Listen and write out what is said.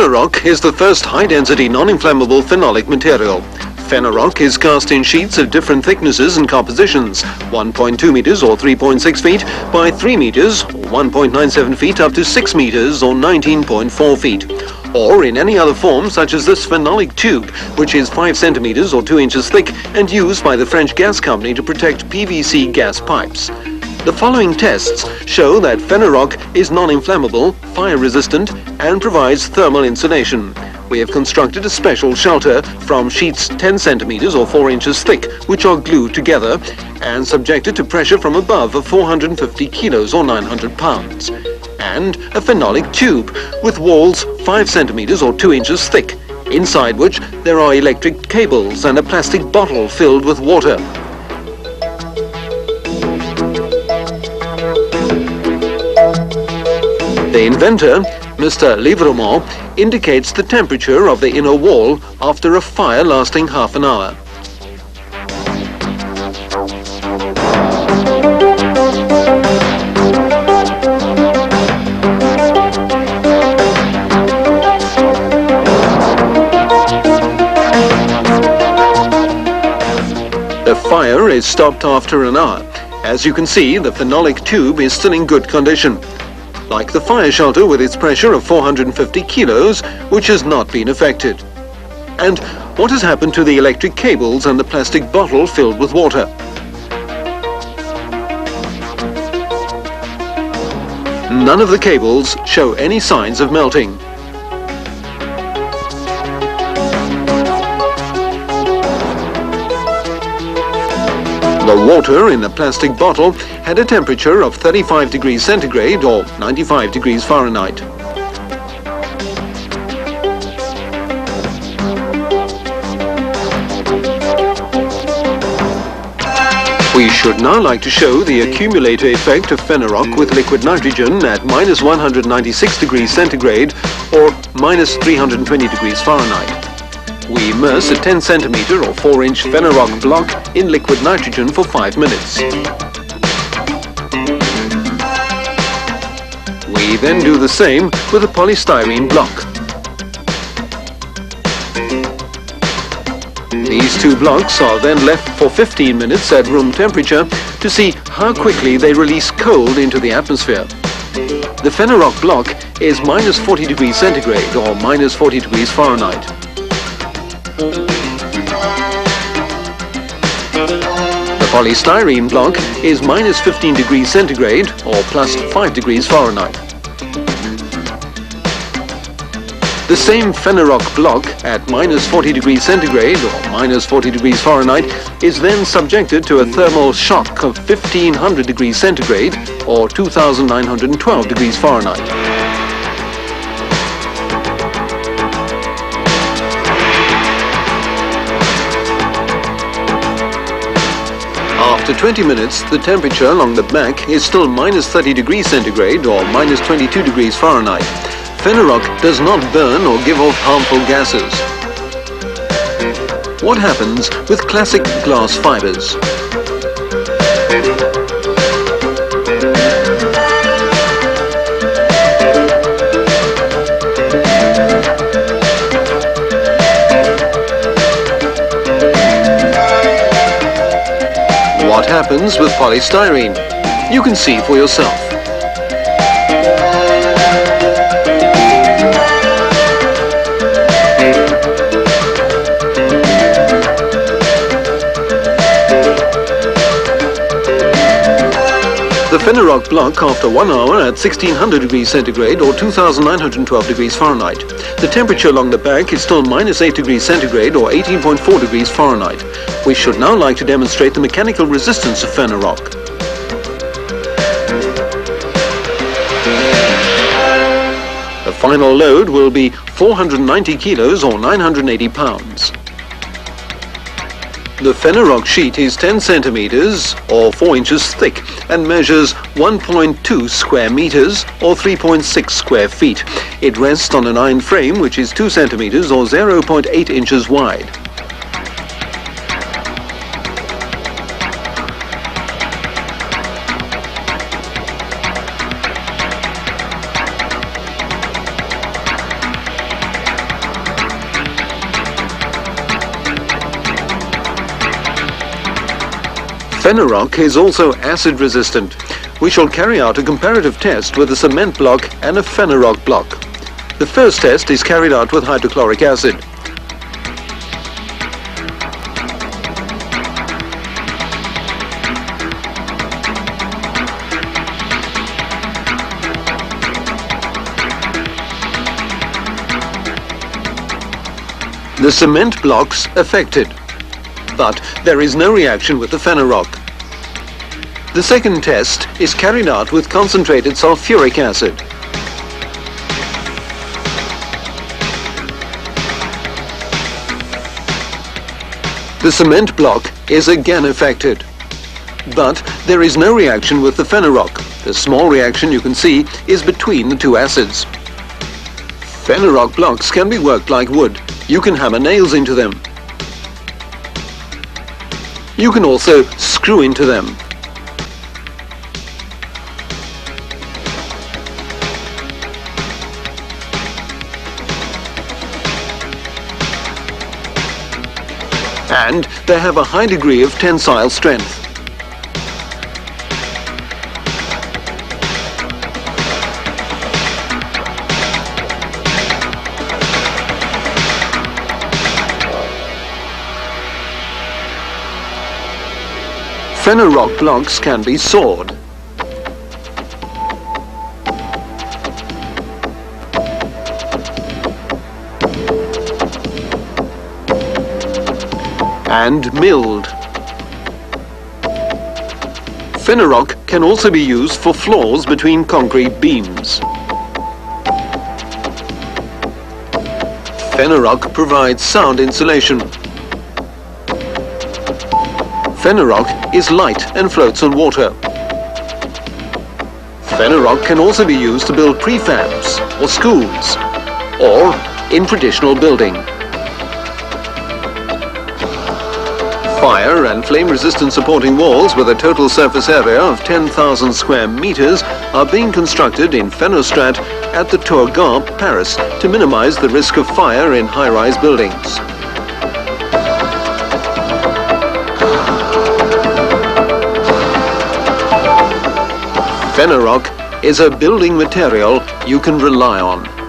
Fenoroc is the first high-density non-inflammable phenolic material. Fenoroc is cast in sheets of different thicknesses and compositions, 1.2 meters or 3.6 feet by 3 meters or 1.97 feet up to 6 meters or 19.4 feet. Or in any other form such as this phenolic tube, which is 5 centimeters or 2 inches thick and used by the French gas company to protect PVC gas pipes. The following tests show that Fenoroc is non-inflammable, fire-resistant and provides thermal insulation. We have constructed a special shelter from sheets 10 centimeters or 4 inches thick, which are glued together and subjected to pressure from above of 450 kilos or 900 pounds. And a phenolic tube with walls 5 centimeters or 2 inches thick, inside which there are electric cables and a plastic bottle filled with water. The inventor, Mr. Lievermot, indicates the temperature of the inner wall after a fire lasting half an hour. The fire is stopped after an hour. As you can see, the phenolic tube is still in good condition. Like the fire shelter with its pressure of 450 kilos, which has not been affected. And what has happened to the electric cables and the plastic bottle filled with water? None of the cables show any signs of melting. The water in the plastic bottle had a temperature of 35 degrees centigrade or 95 degrees Fahrenheit. We should now like to show the accumulator effect of Fenoroc with liquid nitrogen at minus 196 degrees centigrade or minus 320 degrees Fahrenheit. We immerse a 10 centimeter or 4 inch Fenoroc block in liquid nitrogen for 5 minutes. We then do the same with a polystyrene block. These two blocks are then left for 15 minutes at room temperature to see how quickly they release cold into the atmosphere. The Fenoroc block is minus 40 degrees centigrade or minus 40 degrees Fahrenheit. The polystyrene block is minus 15 degrees centigrade or plus 5 degrees Fahrenheit. The same Fenoroc block at minus 40 degrees centigrade or minus 40 degrees Fahrenheit is then subjected to a thermal shock of 1500 degrees centigrade or 2912 degrees Fahrenheit. After 20 minutes, the temperature along the back is still minus 30 degrees centigrade or minus 22 degrees Fahrenheit. Fenoroc does not burn or give off harmful gases. What happens with classic glass fibers? What happens with polystyrene? You can see for yourself. The Fenoroc block after 1 hour at 1600 degrees centigrade or 2912 degrees Fahrenheit. The temperature along the back is still minus 8 degrees centigrade or 18.4 degrees Fahrenheit. We should now like to demonstrate the mechanical resistance of Fenoroc. The final load will be 490 kilos or 980 pounds. The Fenoroc sheet is 10 centimeters or 4 inches thick and measures 1.2 square meters or 3.6 square feet. It rests on an iron frame which is 2 centimeters or 0.8 inches wide. Fenoroc is also acid resistant. We shall carry out a comparative test with a cement block and a Fenoroc block. The first test is carried out with hydrochloric acid. The cement blocks affected, but there is no reaction with the Fenoroc. The second test is carried out with concentrated sulfuric acid. The cement block is again affected, but there is no reaction with the Fenoroc. The small reaction you can see is between the two acids. Fenoroc blocks can be worked like wood. You can hammer nails into them. You can also screw into them. And they have a high degree of tensile strength. Fenoroc blocks can be sawed. And milled. Fenoroc can also be used for floors between concrete beams. Fenoroc provides sound insulation. Fenoroc is light and floats on water. Fenoroc can also be used to build prefabs or schools, or in traditional building. Fire and flame-resistant supporting walls with a total surface area of 10,000 square meters are being constructed in Fenostrat at the Tour Gare, Paris, to minimize the risk of fire in high-rise buildings. Fenoroc is a building material you can rely on.